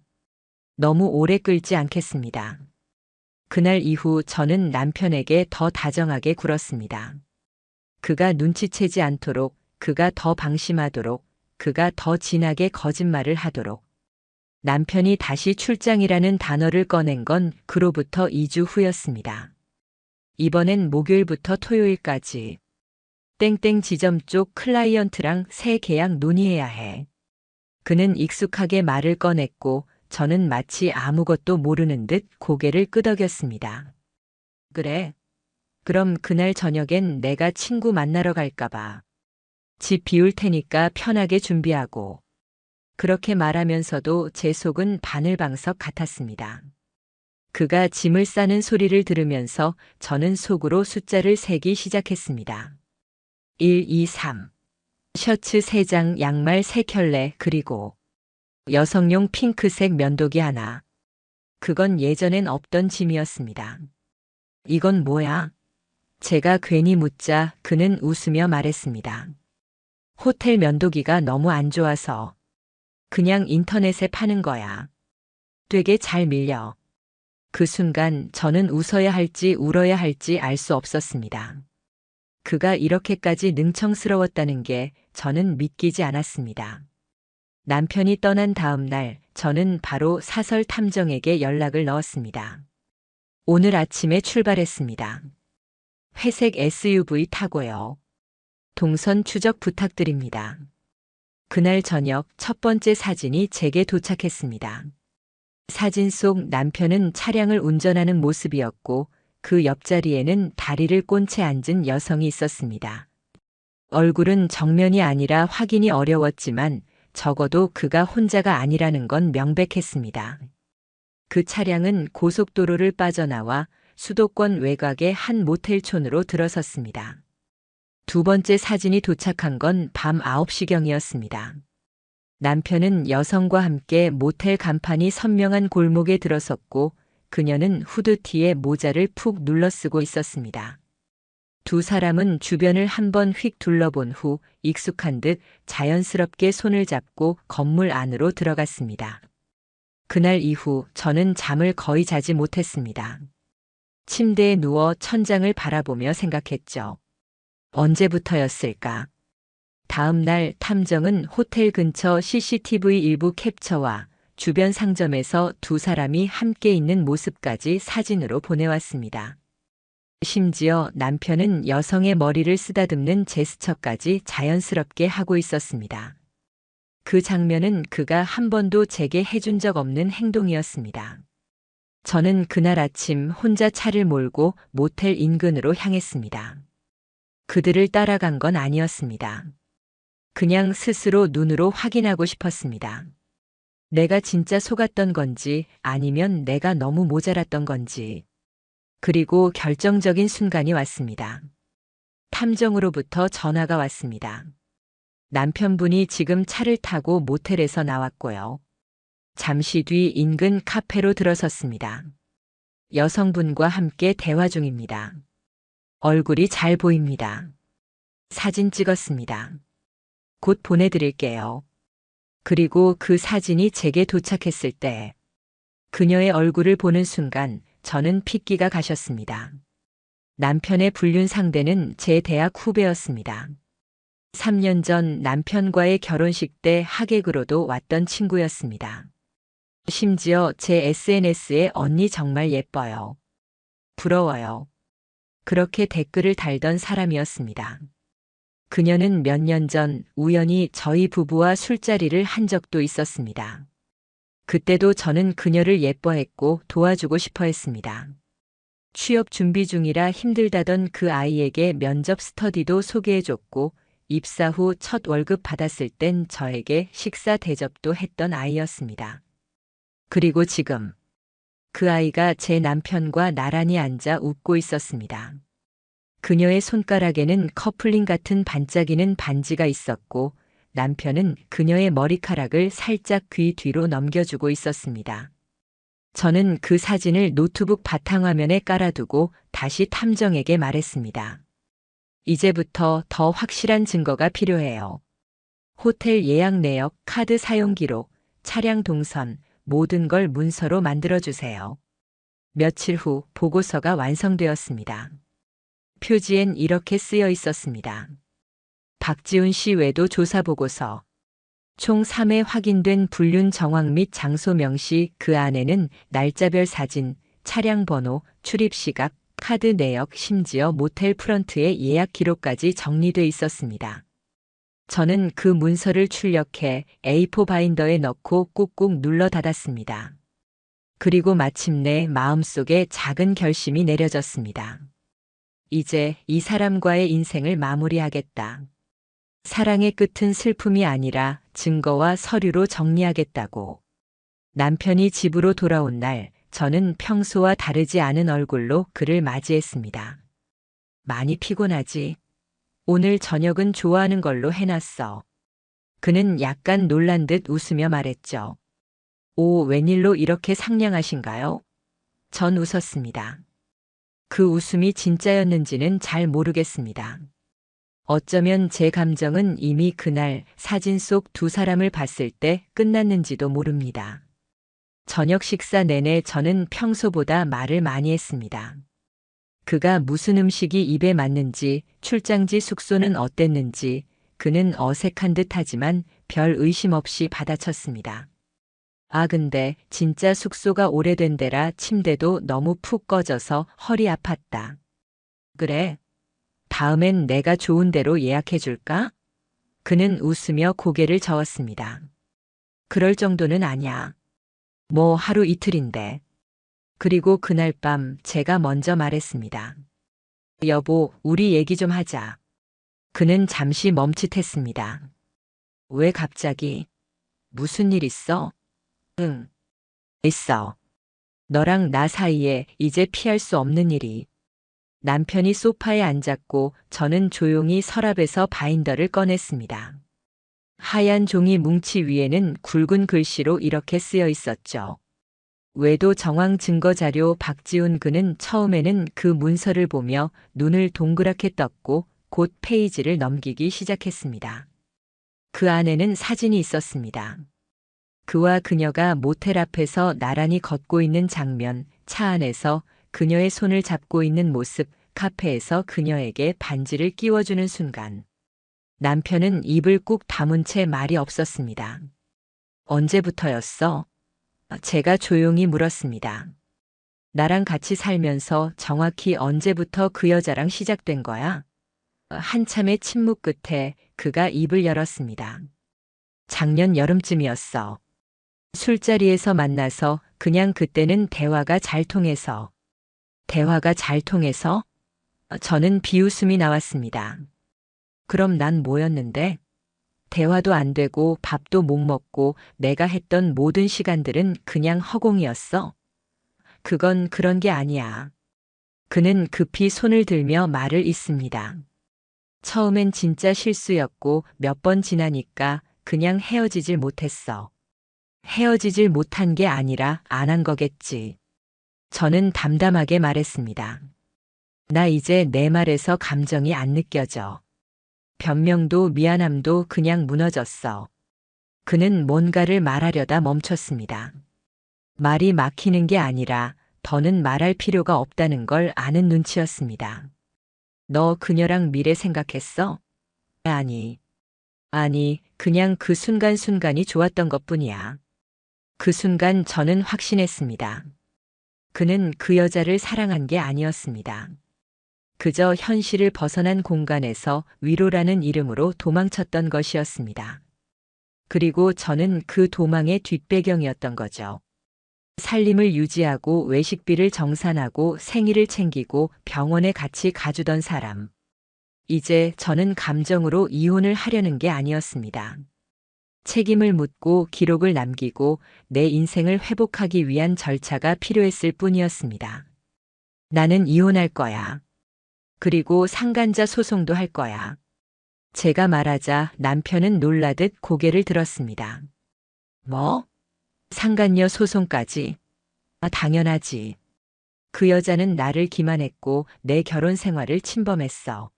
너무 오래 끌지 않겠습니다. 그날 이후 저는 남편에게 더 다정하게 굴었습니다. 그가 눈치채지 않도록, 그가 더 방심하도록, 그가 더 진하게 거짓말을 하도록. 남편이 다시 출장이라는 단어를 꺼낸 건 그로부터 2주 후였습니다. 이번엔 목요일부터 토요일까지 땡땡 지점 쪽 클라이언트랑 새 계약 논의해야 해. 그는 익숙하게 말을 꺼냈고 저는 마치 아무것도 모르는 듯 고개를 끄덕였습니다. 그래. 그럼 그날 저녁엔 내가 친구 만나러 갈까봐. 집 비울 테니까 편하게 준비하고. 그렇게 말하면서도 제 속은 바늘방석 같았습니다. 그가 짐을 싸는 소리를 들으면서 저는 속으로 숫자를 세기 시작했습니다. 1, 2, 3. 셔츠 3장, 양말 3켤레, 그리고 여성용 핑크색 면도기 하나. 그건 예전엔 없던 짐이었습니다. 이건 뭐야? 제가 괜히 묻자 그는 웃으며 말했습니다. 호텔 면도기가 너무 안 좋아서 그냥 인터넷에 파는 거야. 되게 잘 밀려. 그 순간 저는 웃어야 할지 울어야 할지 알 수 없었습니다. 그가 이렇게까지 능청스러웠다는 게 저는 믿기지 않았습니다. 남편이 떠난 다음 날 저는 바로 사설 탐정에게 연락을 넣었습니다. 오늘 아침에 출발했습니다. 회색 SUV 타고요. 동선 추적 부탁드립니다. 그날 저녁 첫 번째 사진이 제게 도착했습니다. 사진 속 남편은 차량을 운전하는 모습이었고 그 옆자리에는 다리를 꼰 채 앉은 여성이 있었습니다. 얼굴은 정면이 아니라 확인이 어려웠지만 적어도 그가 혼자가 아니라는 건 명백했습니다. 그 차량은 고속도로를 빠져나와 수도권 외곽의 한 모텔촌으로 들어섰습니다. 두 번째 사진이 도착한 건 밤 9시경이었습니다. 남편은 여성과 함께 모텔 간판이 선명한 골목에 들어섰고 그녀는 후드티에 모자를 푹 눌러쓰고 있었습니다. 두 사람은 주변을 한번 휙 둘러본 후 익숙한 듯 자연스럽게 손을 잡고 건물 안으로 들어갔습니다. 그날 이후 저는 잠을 거의 자지 못했습니다. 침대에 누워 천장을 바라보며 생각했죠. 언제부터였을까? 다음 날 탐정은 호텔 근처 CCTV 일부 캡처와 주변 상점에서 두 사람이 함께 있는 모습까지 사진으로 보내왔습니다. 심지어 남편은 여성의 머리를 쓰다듬는 제스처까지 자연스럽게 하고 있었습니다. 그 장면은 그가 한 번도 제게 해준 적 없는 행동이었습니다. 저는 그날 아침 혼자 차를 몰고 모텔 인근으로 향했습니다. 그들을 따라간 건 아니었습니다. 그냥 스스로 눈으로 확인하고 싶었습니다. 내가 진짜 속았던 건지 아니면 내가 너무 모자랐던 건지. 그리고 결정적인 순간이 왔습니다. 탐정으로부터 전화가 왔습니다. 남편분이 지금 차를 타고 모텔에서 나왔고요. 잠시 뒤 인근 카페로 들어섰습니다. 여성분과 함께 대화 중입니다. 얼굴이 잘 보입니다. 사진 찍었습니다. 곧 보내드릴게요. 그리고 그 사진이 제게 도착했을 때 그녀의 얼굴을 보는 순간 저는 핏기가 가셨습니다. 남편의 불륜 상대는 제 대학 후배였습니다. 3년 전 남편과의 결혼식 때 하객으로도 왔던 친구였습니다. 심지어 제 SNS에 언니 정말 예뻐요. 부러워요. 그렇게 댓글을 달던 사람이었습니다. 그녀는 몇 년 전 우연히 저희 부부와 술자리를 한 적도 있었습니다. 그때도 저는 그녀를 예뻐했고 도와주고 싶어 했습니다. 취업 준비 중이라 힘들다던 그 아이에게 면접 스터디도 소개해줬고 입사 후 첫 월급 받았을 땐 저에게 식사 대접도 했던 아이였습니다. 그리고 지금 그 아이가 제 남편과 나란히 앉아 웃고 있었습니다. 그녀의 손가락에는 커플링 같은 반짝이는 반지가 있었고 남편은 그녀의 머리카락을 살짝 귀 뒤로 넘겨주고 있었습니다. 저는 그 사진을 노트북 바탕화면에 깔아두고 다시 탐정에게 말했습니다. 이제부터 더 확실한 증거가 필요해요. 호텔 예약 내역, 카드 사용 기록, 차량 동선, 모든 걸 문서로 만들어주세요. 며칠 후 보고서가 완성되었습니다. 표지엔 이렇게 쓰여 있었습니다. 박지훈 씨 외도 조사 보고서. 총 3회 확인된 불륜 정황 및 장소 명시, 그 안에는 날짜별 사진, 차량 번호, 출입 시각, 카드 내역, 심지어 모텔 프런트의 예약 기록까지 정리돼 있었습니다. 저는 그 문서를 출력해 A4 바인더에 넣고 꾹꾹 눌러 닫았습니다. 그리고 마침내 마음속에 작은 결심이 내려졌습니다. 이제 이 사람과의 인생을 마무리하겠다. 사랑의 끝은 슬픔이 아니라 증거와 서류로 정리하겠다고. 남편이 집으로 돌아온 날, 저는 평소와 다르지 않은 얼굴로 그를 맞이했습니다. 많이 피곤하지? 오늘 저녁은 좋아하는 걸로 해놨어. 그는 약간 놀란 듯 웃으며 말했죠. 오, 웬일로 이렇게 상냥하신가요? 전 웃었습니다. 그 웃음이 진짜였는지는 잘 모르겠습니다. 어쩌면 제 감정은 이미 그날 사진 속 두 사람을 봤을 때 끝났는지도 모릅니다. 저녁 식사 내내 저는 평소보다 말을 많이 했습니다. 그가 무슨 음식이 입에 맞는지, 출장지 숙소는 어땠는지, 그는 어색한 듯 하지만 별 의심 없이 받아쳤습니다. 아, 근데 진짜 숙소가 오래된 데라 침대도 너무 푹 꺼져서 허리 아팠다. 그래? 다음엔 내가 좋은 데로 예약해 줄까? 그는 웃으며 고개를 저었습니다. 그럴 정도는 아니야. 뭐 하루 이틀인데. 그리고 그날 밤 제가 먼저 말했습니다. 여보, 우리 얘기 좀 하자. 그는 잠시 멈칫했습니다. 왜 갑자기? 무슨 일 있어? 응. 있어. 너랑 나 사이에 이제 피할 수 없는 일이. 남편이 소파에 앉았고 저는 조용히 서랍에서 바인더를 꺼냈습니다. 하얀 종이 뭉치 위에는 굵은 글씨로 이렇게 쓰여 있었죠. 외도 정황 증거 자료 박지훈. 그는 처음에는 그 문서를 보며 눈을 동그랗게 떴고 곧 페이지를 넘기기 시작했습니다. 그 안에는 사진이 있었습니다. 그와 그녀가 모텔 앞에서 나란히 걷고 있는 장면, 차 안에서 그녀의 손을 잡고 있는 모습, 카페에서 그녀에게 반지를 끼워주는 순간. 남편은 입을 꾹 다문 채 말이 없었습니다. 언제부터였어? 제가 조용히 물었습니다. 나랑 같이 살면서 정확히 언제부터 그 여자랑 시작된 거야? 한참의 침묵 끝에 그가 입을 열었습니다. 작년 여름쯤이었어. 술자리에서 만나서 그냥 그때는 대화가 잘 통해서. 대화가 잘 통해서? 저는 비웃음이 나왔습니다. 그럼 난 뭐였는데? 대화도 안 되고 밥도 못 먹고 내가 했던 모든 시간들은 그냥 허공이었어. 그건 그런 게 아니야. 그는 급히 손을 들며 말을 잇습니다. 처음엔 진짜 실수였고 몇 번 지나니까 그냥 헤어지질 못했어. 헤어지질 못한 게 아니라 안 한 거겠지. 저는 담담하게 말했습니다. 나 이제 내 말에서 감정이 안 느껴져. 변명도 미안함도 그냥 무너졌어. 그는 뭔가를 말하려다 멈췄습니다. 말이 막히는 게 아니라 더는 말할 필요가 없다는 걸 아는 눈치였습니다. 너 그녀랑 미래 생각했어? 아니, 그냥 그 순간순간이 좋았던 것뿐이야. 그 순간 저는 확신했습니다. 그는 그 여자를 사랑한 게 아니었습니다. 그저 현실을 벗어난 공간에서 위로라는 이름으로 도망쳤던 것이었습니다. 그리고 저는 그 도망의 뒷배경이었던 거죠. 살림을 유지하고 외식비를 정산하고 생일을 챙기고 병원에 같이 가주던 사람. 이제 저는 감정으로 이혼을 하려는 게 아니었습니다. 책임을 묻고 기록을 남기고 내 인생을 회복하기 위한 절차가 필요했을 뿐이었습니다. 나는 이혼할 거야. 그리고 상간자 소송도 할 거야. 제가 말하자 남편은 놀라듯 고개를 들었습니다. 뭐? 상간녀 소송까지? 아, 당연하지. 그 여자는 나를 기만했고 내 결혼 생활을 침범했어.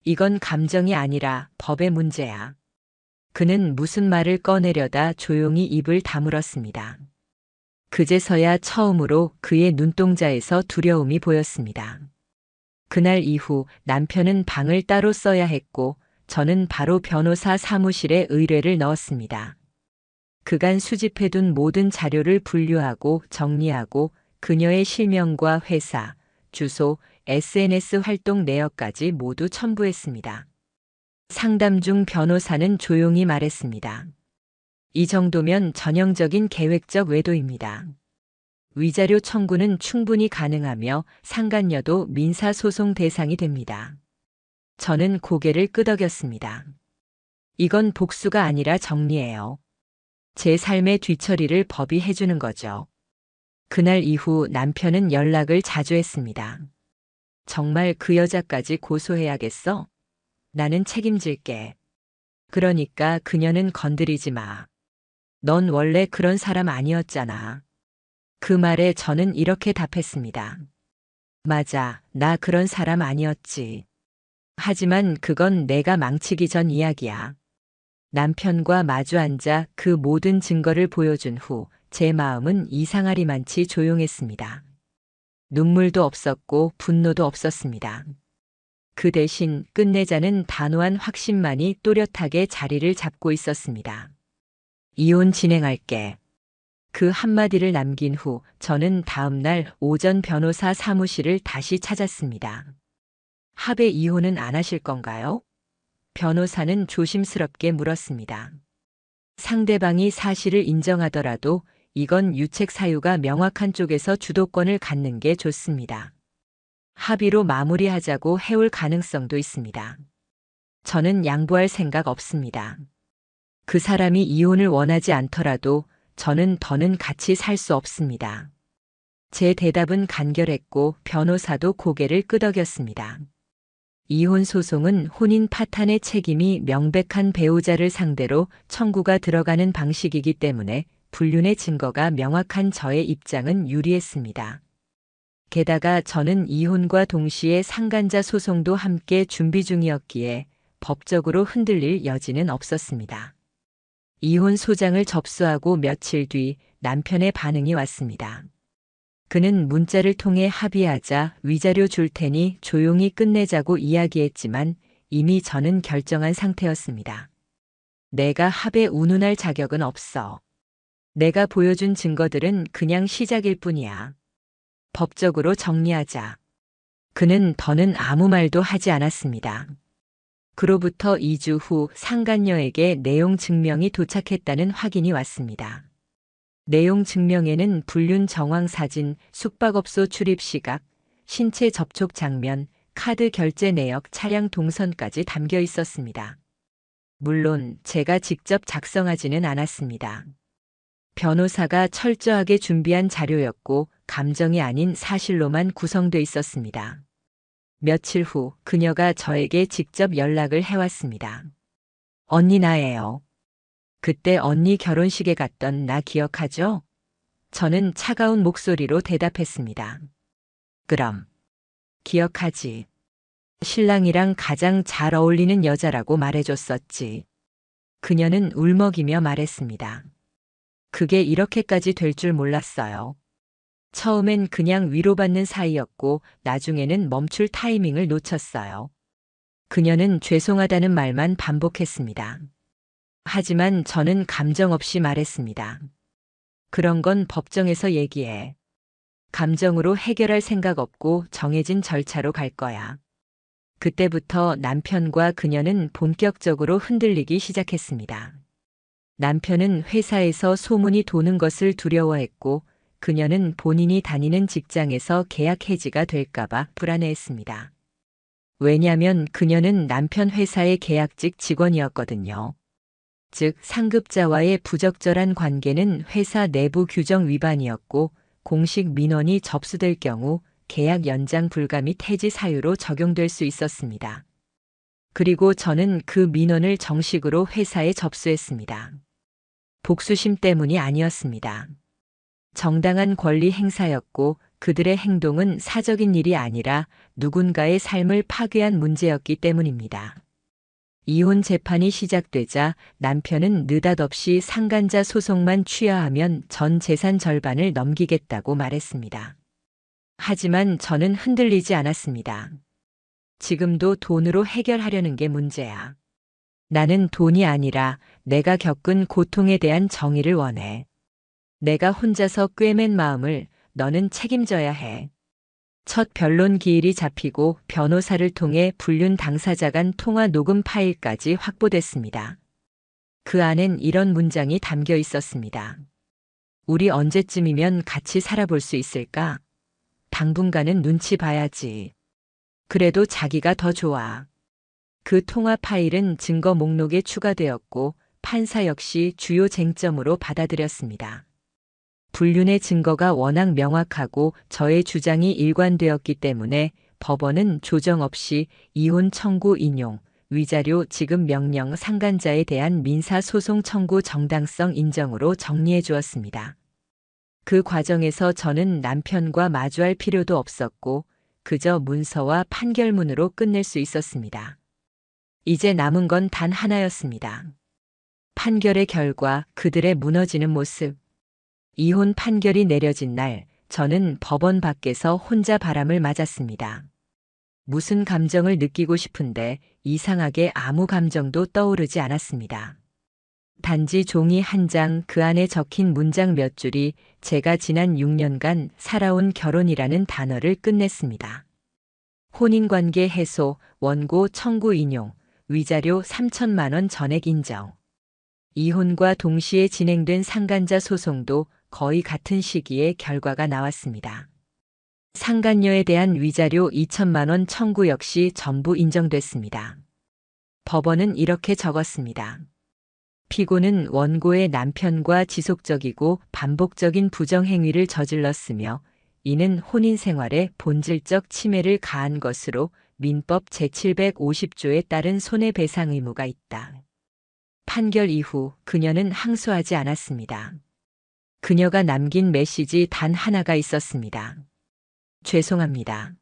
이건 감정이 아니라 법의 문제야. 그는 무슨 말을 꺼내려다 조용히 입을 다물었습니다. 그제서야 처음으로 그의 눈동자에서 두려움이 보였습니다. 그날 이후 남편은 방을 따로 써야 했고 저는 바로 변호사 사무실에 의뢰를 넣었습니다. 그간 수집해둔 모든 자료를 분류하고 정리하고 그녀의 실명과 회사, 주소, SNS 활동 내역까지 모두 첨부했습니다. 상담 중 변호사는 조용히 말했습니다. 이 정도면 전형적인 계획적 외도입니다. 위자료 청구는 충분히 가능하며 상간녀도 민사소송 대상이 됩니다. 저는 고개를 끄덕였습니다. 이건 복수가 아니라 정리예요. 제 삶의 뒤처리를 법이 해주는 거죠. 그날 이후 남편은 연락을 자주 했습니다. 정말 그 여자까지 고소해야겠어? 나는 책임질게. 그러니까 그녀는 건드리지 마. 넌 원래 그런 사람 아니었잖아. 그 말에 저는 이렇게 답했습니다. 맞아, 나 그런 사람 아니었지. 하지만 그건 내가 망치기 전 이야기야. 남편과 마주 앉아 그 모든 증거를 보여준 후 제 마음은 이상하리만치 조용했습니다. 눈물도 없었고 분노도 없었습니다. 그 대신 끝내자는 단호한 확신만이 또렷하게 자리를 잡고 있었습니다. 이혼 진행할게. 그 한마디를 남긴 후 저는 다음 날 오전 변호사 사무실을 다시 찾았습니다. 합의 이혼은 안 하실 건가요? 변호사는 조심스럽게 물었습니다. 상대방이 사실을 인정하더라도 이건 유책 사유가 명확한 쪽에서 주도권을 갖는 게 좋습니다. 합의로 마무리하자고 해올 가능성도 있습니다. 저는 양보할 생각 없습니다. 그 사람이 이혼을 원하지 않더라도 저는 더는 같이 살 수 없습니다. 제 대답은 간결했고 변호사도 고개를 끄덕였습니다. 이혼 소송은 혼인 파탄의 책임이 명백한 배우자를 상대로 청구가 들어가는 방식이기 때문에 불륜의 증거가 명확한 저의 입장은 유리했습니다. 게다가 저는 이혼과 동시에 상간자 소송도 함께 준비 중이었기에 법적으로 흔들릴 여지는 없었습니다. 이혼 소장을 접수하고 며칠 뒤 남편의 반응이 왔습니다. 그는 문자를 통해 합의하자 위자료 줄 테니 조용히 끝내자고 이야기했지만 이미 저는 결정한 상태였습니다. 내가 합에 운운할 자격은 없어. 내가 보여준 증거들은 그냥 시작일 뿐이야. 법적으로 정리하자. 그는 더는 아무 말도 하지 않았습니다. 그로부터 2주 후 상간녀에게 내용 증명이 도착했다는 확인이 왔습니다. 내용 증명에는 불륜 정황 사진, 숙박업소 출입 시각, 신체 접촉 장면, 카드 결제 내역, 차량 동선까지 담겨 있었습니다. 물론 제가 직접 작성하지는 않았습니다. 변호사가 철저하게 준비한 자료였고 감정이 아닌 사실로만 구성돼 있었습니다. 며칠 후 그녀가 저에게 직접 연락을 해왔습니다. 언니 나예요. 그때 언니 결혼식에 갔던 나 기억하죠? 저는 차가운 목소리로 대답했습니다. 그럼. 기억하지. 신랑이랑 가장 잘 어울리는 여자라고 말해줬었지. 그녀는 울먹이며 말했습니다. 그게 이렇게까지 될 줄 몰랐어요. 처음엔 그냥 위로받는 사이였고 나중에는 멈출 타이밍을 놓쳤어요. 그녀는 죄송하다는 말만 반복했습니다. 하지만 저는 감정 없이 말했습니다. 그런 건 법정에서 얘기해. 감정으로 해결할 생각 없고 정해진 절차로 갈 거야. 그때부터 남편과 그녀는 본격적으로 흔들리기 시작했습니다. 남편은 회사에서 소문이 도는 것을 두려워했고 그녀는 본인이 다니는 직장에서 계약 해지가 될까봐 불안해했습니다. 왜냐면 그녀는 남편 회사의 계약직 직원이었거든요. 즉 상급자와의 부적절한 관계는 회사 내부 규정 위반이었고 공식 민원이 접수될 경우 계약 연장 불가 및 해지 사유로 적용될 수 있었습니다. 그리고 저는 그 민원을 정식으로 회사에 접수했습니다. 복수심 때문이 아니었습니다. 정당한 권리 행사였고 그들의 행동은 사적인 일이 아니라 누군가의 삶을 파괴한 문제였기 때문입니다. 이혼 재판이 시작되자 남편은 느닷없이 상간자 소송만 취하하면 전 재산 절반을 넘기겠다고 말했습니다. 하지만 저는 흔들리지 않았습니다. 지금도 돈으로 해결하려는 게 문제야. 나는 돈이 아니라 내가 겪은 고통에 대한 정의를 원해. 내가 혼자서 꿰맨 마음을 너는 책임져야 해. 첫 변론 기일이 잡히고 변호사를 통해 불륜 당사자 간 통화 녹음 파일까지 확보됐습니다. 그 안엔 이런 문장이 담겨 있었습니다. 우리 언제쯤이면 같이 살아볼 수 있을까? 당분간은 눈치 봐야지. 그래도 자기가 더 좋아. 그 통화 파일은 증거 목록에 추가되었고 판사 역시 주요 쟁점으로 받아들였습니다. 불륜의 증거가 워낙 명확하고 저의 주장이 일관되었기 때문에 법원은 조정 없이 이혼 청구 인용, 위자료 지급 명령 상간자에 대한 민사소송 청구 정당성 인정으로 정리해 주었습니다. 그 과정에서 저는 남편과 마주할 필요도 없었고 그저 문서와 판결문으로 끝낼 수 있었습니다. 이제 남은 건 단 하나였습니다. 판결의 결과, 그들의 무너지는 모습. 이혼 판결이 내려진 날, 저는 법원 밖에서 혼자 바람을 맞았습니다. 무슨 감정을 느끼고 싶은데 이상하게 아무 감정도 떠오르지 않았습니다. 단지 종이 한 장 그 안에 적힌 문장 몇 줄이 제가 지난 6년간 살아온 결혼이라는 단어를 끝냈습니다. 혼인관계 해소, 원고 청구 인용, 위자료 3천만 원 전액 인정. 이혼과 동시에 진행된 상간자 소송도 거의 같은 시기에 결과가 나왔습니다. 상간녀에 대한 위자료 2천만 원 청구 역시 전부 인정됐습니다. 법원은 이렇게 적었습니다. 피고는 원고의 남편과 지속적이고 반복적인 부정행위를 저질렀으며 이는 혼인 생활에 본질적 침해를 가한 것으로 민법 제750조에 따른 손해배상 의무가 있다. 판결 이후 그녀는 항소하지 않았습니다. 그녀가 남긴 메시지 단 하나가 있었습니다. 죄송합니다.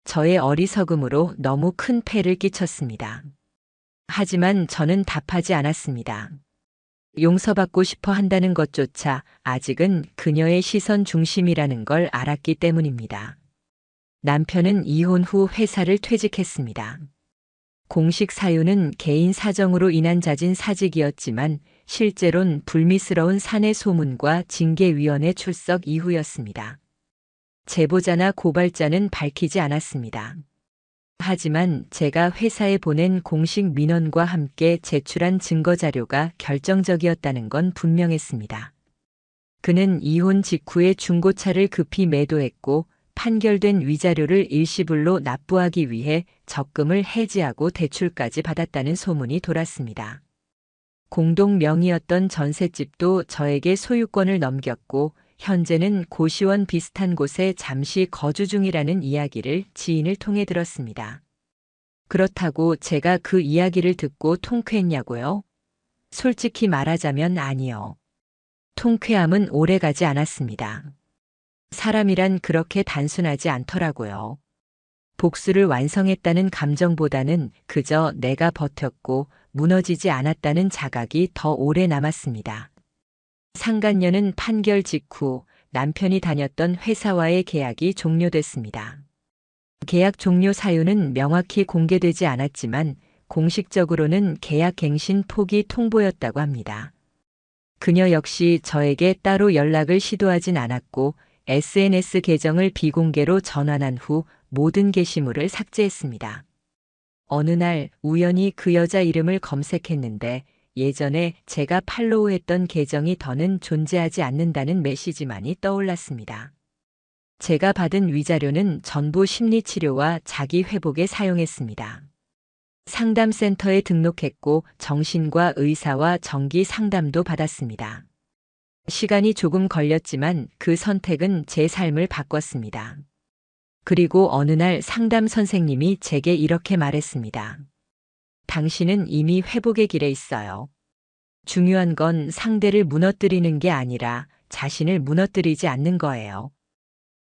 저의 어리석음으로 너무 큰 폐를 끼쳤습니다. 하지만 저는 답하지 않았습니다. 용서받고 싶어 한다는 것조차 아직은 그녀의 시선 중심이라는 걸 알았기 때문입니다. 남편은 이혼 후 회사를 퇴직했습니다. 공식 사유는 개인 사정으로 인한 잦은 사직이었지만 실제론 불미스러운 사내 소문과 징계위원회 출석 이후였습니다. 제보자나 고발자는 밝히지 않았습니다. 하지만 제가 회사에 보낸 공식 민원과 함께 제출한 증거자료가 결정적이었다는 건 분명했습니다. 그는 이혼 직후에 중고차를 급히 매도했고 판결된 위자료를 일시불로 납부하기 위해 적금을 해지하고 대출까지 받았다는 소문이 돌았습니다. 공동 명의였던 전셋집도 저에게 소유권을 넘겼고 현재는 고시원 비슷한 곳에 잠시 거주 중이라는 이야기를 지인을 통해 들었습니다. 그렇다고 제가 그 이야기를 듣고 통쾌했냐고요? 솔직히 말하자면 아니요. 통쾌함은 오래가지 않았습니다. 사람이란 그렇게 단순하지 않더라고요. 복수를 완성했다는 감정보다는 그저 내가 버텼고 무너지지 않았다는 자각이 더 오래 남았습니다. 상간녀는 판결 직후 남편이 다녔던 회사와의 계약이 종료됐습니다. 계약 종료 사유는 명확히 공개되지 않았지만 공식적으로는 계약 갱신 포기 통보였다고 합니다. 그녀 역시 저에게 따로 연락을 시도하진 않았고 SNS 계정을 비공개로 전환한 후 모든 게시물을 삭제했습니다. 어느 날 우연히 그 여자 이름을 검색했는데 예전에 제가 팔로우했던 계정이 더는 존재하지 않는다는 메시지만이 떠올랐습니다. 제가 받은 위자료는 전부 심리치료와 자기 회복에 사용했습니다. 상담센터에 등록했고 정신과 의사와 정기 상담도 받았습니다. 시간이 조금 걸렸지만 그 선택은 제 삶을 바꿨습니다. 그리고 어느 날 상담 선생님이 제게 이렇게 말했습니다. 당신은 이미 회복의 길에 있어요. 중요한 건 상대를 무너뜨리는 게 아니라 자신을 무너뜨리지 않는 거예요.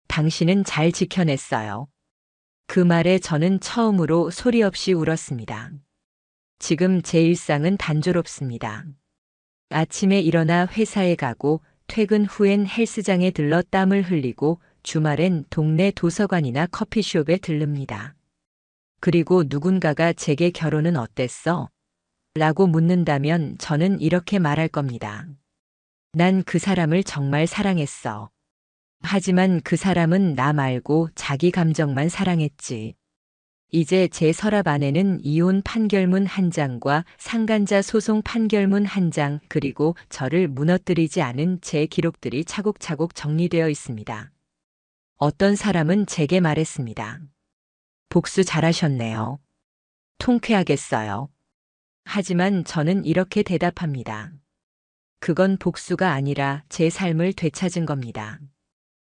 당신은 잘 지켜냈어요. 그 말에 저는 처음으로 소리 없이 울었습니다. 지금 제 일상은 단조롭습니다. 아침에 일어나 회사에 가고 퇴근 후엔 헬스장에 들러 땀을 흘리고 주말엔 동네 도서관이나 커피숍에 들릅니다. 그리고 누군가가 제게 결혼은 어땠어? 라고 묻는다면 저는 이렇게 말할 겁니다. 난 그 사람을 정말 사랑했어. 하지만 그 사람은 나 말고 자기 감정만 사랑했지. 이제 제 서랍 안에는 이혼 판결문 한 장과 상간자 소송 판결문 한 장, 그리고 저를 무너뜨리지 않은 제 기록들이 차곡차곡 정리되어 있습니다. 어떤 사람은 제게 말했습니다. 복수 잘하셨네요. 통쾌하겠어요. 하지만 저는 이렇게 대답합니다. 그건 복수가 아니라 제 삶을 되찾은 겁니다.